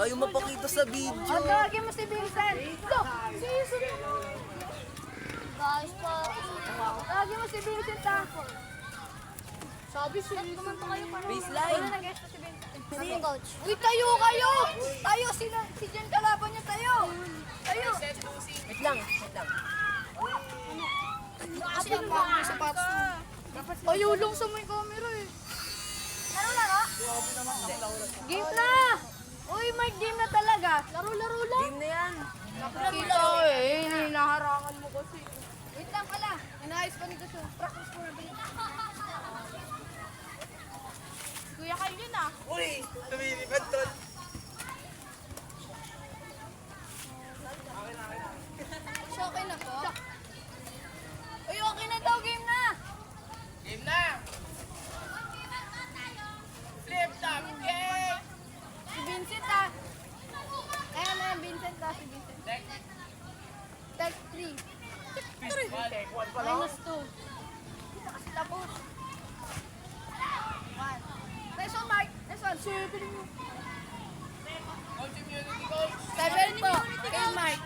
Ayaw mapakita sa video. O, tawagin mo si Vincent. Look, season mo. Guys po. Tawagin mo si Vincent ha. Sabi si Vincent. Baseline. Wala na guys si Vincent. Sabi coach. Uy, tayo kayo! Tayo, si Jen kalaban niya, tayo! Tayo! Wait lang, wait lang. Kasi ang pangit ng sapatos mo. Ayaw lang sa may camera eh. Laro-laro? Game na! Uy, may game na talaga. Laro-laro lang. Game na yan. Nakikita ko eh, hinaharangan mo kasi. Wait lang pala. Inaayos pa nito siya. Practice ko na ba yun? Kuya kayo yun ah. Uy, lumilipad tol. So, okay na po? Uy, okay na daw. Game na! Game na. Flip top game. Si Vincent ah. Kaya na yung Vincent ah, si Vincent. Tech 3. Take one pa lang. Minus 2. Kita kasi tapos. 1. Nice one, Mike. Nice one. 7 mo. Coach immunity coach. 7 po. Kay Mike.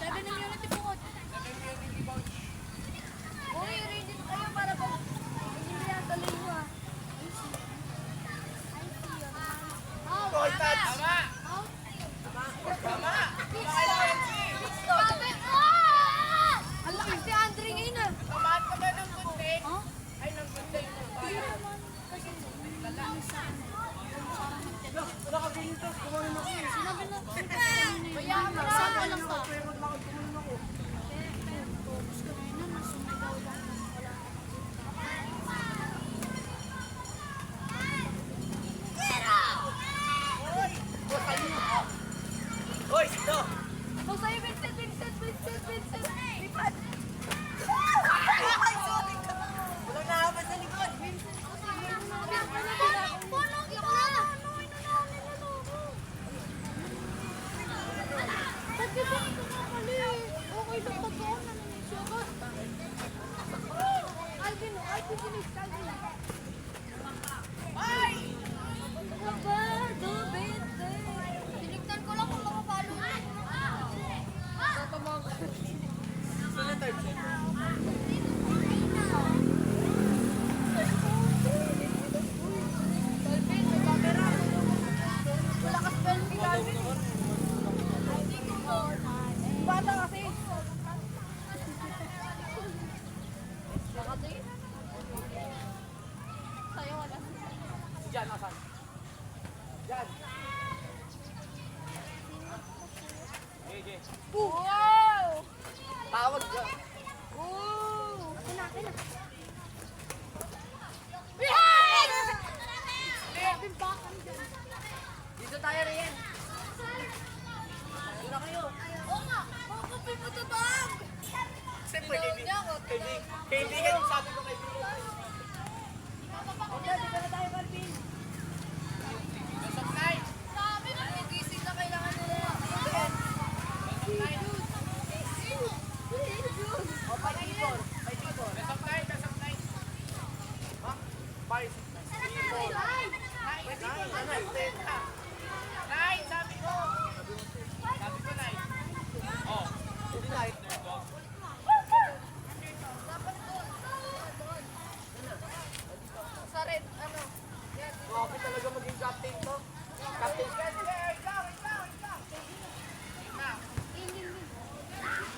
7 immunity po, coach. 7 immunity coach. Uy, ready na kayo para pag hindi yan tuloy mo ah. Goal touch. Tama. Tama. Ang laki si Andre ngayon ah. Tamaan ka ba ng kunti? Ay, ng kunti. Bayaan mo na. Hoy, sino? O sa'yo, Vincent. Lipat. Walang nakabas sa likod. Ba't ka ba ito nakakali? Okay lang pagkaan na naman siya. Alvin, bilis, Alvin. Ay! Roberto, Vincent. Tinignan ko lang kung makapalo mo. Tatamang ka. Sunod third set. Alvin, may camera. Wala ka spelling, Alvin. Bata kasi. Nakati? Sa'yo wala. Si Jan, asan? Jan. Okay. Wow! Tawag dyan. Ooh! Akin na. Behind! Alvin, baka dyan. Dito tayo rin. Doon na kayo. Oo nga! Makakapin mo ito bag! Siyempre, kaibigan yung sabi ko kaibigan. Okay, dito na tayo, Calvin. Nasa night. Sabi mo, nagising na kailangan nila. O, 5-4. 5-4. Nasa night. Ha? 5. 4. Night, sabi ko. Sabi ko night. Oh, hindi night. Sa red, ano? Grabe talaga maging captain to. Captain.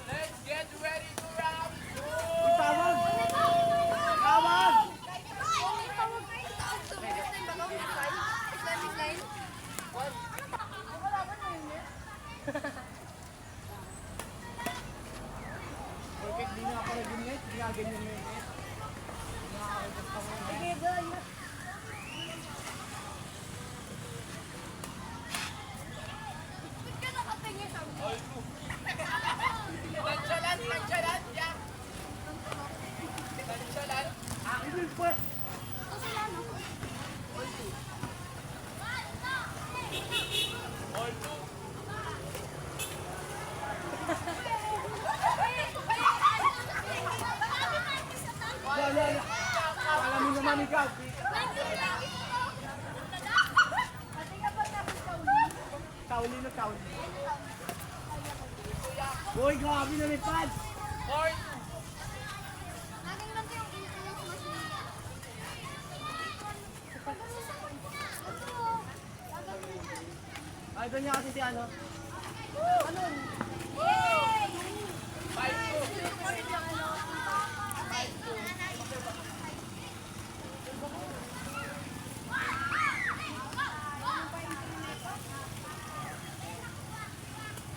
Let's get ready to round 2. Tawag! Tawag! Islamic line? Perfect, di nga ako nag-init. Di nga ganyan na init. Sige, doon. Ba't ka nakatingin sa mga? Tansyalan, yeah. Tansyalan. Hindi pa. All two. Uli na count. Uy, grabe na may pads. Fourth. Ay, doon niya kasi si ano. Five two.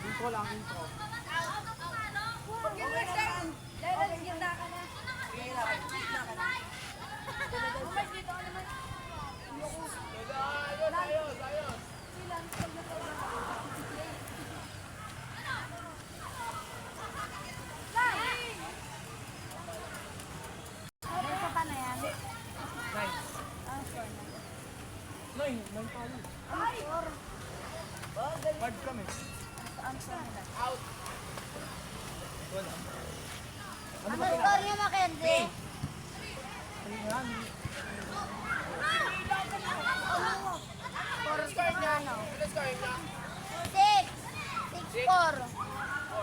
Intro lang, intro. Ayos, ayos. Nine tayo. Bad kami. Out. Wala. Ano score niyo, Mackenzie? Three yan. Score score niyo, ano? Ano score niya? 6. 6-4. 4-6.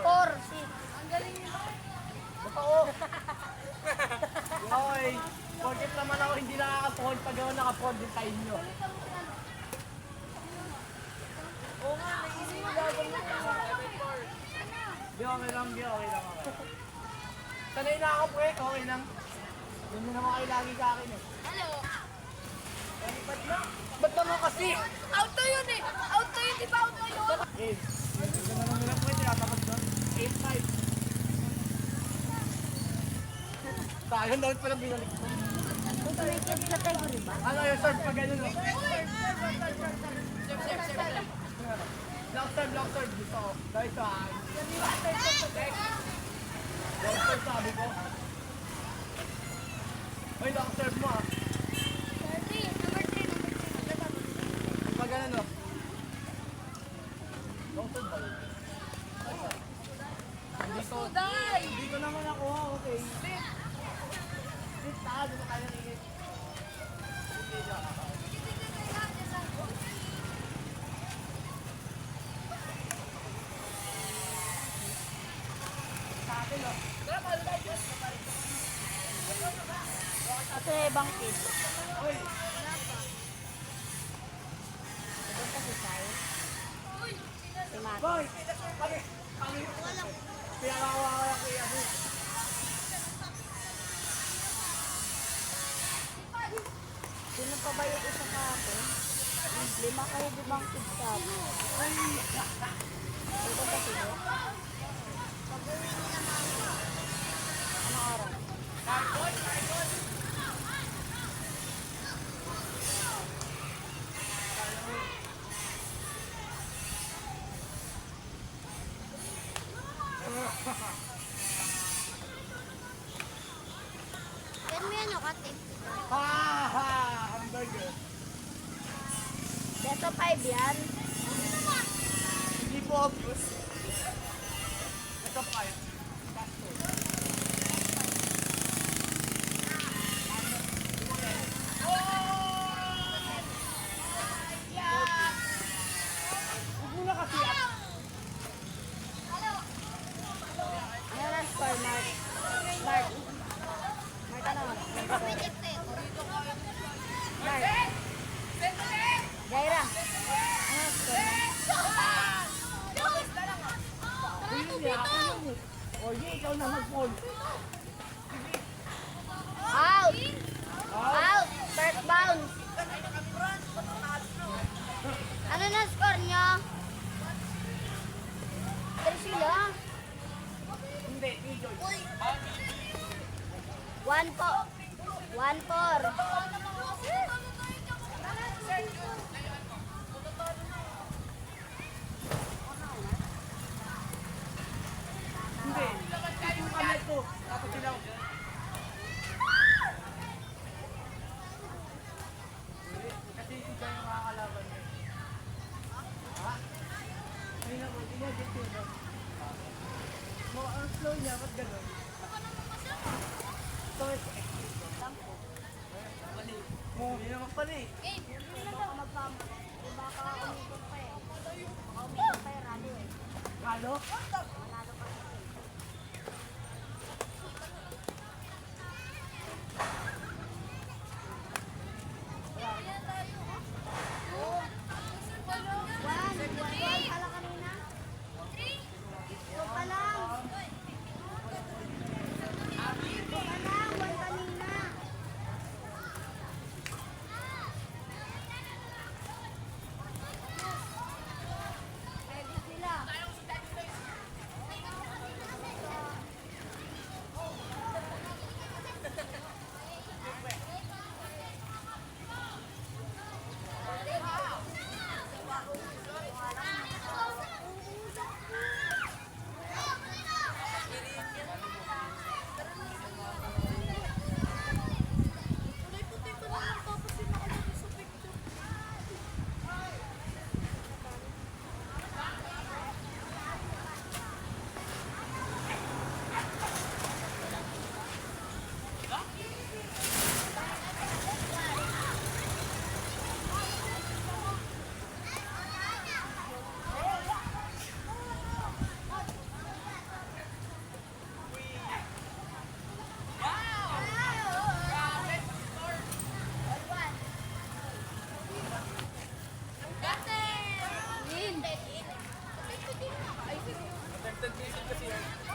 Totoo. Yoy, porket naman ako hindi nakaka-fold pag ako naka-fold yung time nyo. Oo nga, naisip mo gagawin mo. 7-4. Di okay lang ako. Sanay na ako pre, okay lang. Hindi naman kayo lagi sa akin eh. Hello. Ba't naman kasi? Out to yun eh. Out to yun, di ba out to yun? Eh, hindi naman nila pre, tinatamad doon. 8-5. Sayang dapat pala binalik ko. Automated category ba? Ano yung serve pag gano'n no? Block serve. Gusto ko. Dahil sa akin. Block serve sabi ko. Uy, block serve mo ah. Number 3. Pag gano'n no? Block serve ba? Dito naman ako, okay. Sit tayo, dito tayo nangingit. Ito yung ibang kid. Uy! Punta si Sai. Si Mati. Boy! Kami! Pinakawawa ko kuya mo. Sino pa ba yung isa kahapon? 5 kayo ibang kid sa akin. Punta sila. Anong oras? Yan mo yan o, Kati. Hamburger. Beto 5 yan. Hindi po obvious. Ito pa yun. Huwag mo na kasi Ano na score, Mark? Mark. Mark, ano? Mark. Jaira. Ano na score? Oye, ikaw na mag-fold. Out! Out! First bounce. Ano na score nyo? 3 sila. Hindi, enjoy. 1 po. 1-4. Hindi. Yung kamay ko. Tapos sila. Kasi ikaw yung makakalaban mo. Ha? Ay naman, inagit yun. Ang slow niya, ba't gano'n? So, mali. Hindi naman pala eh. Baka umikot pa eh. Tempted visit kasi yan.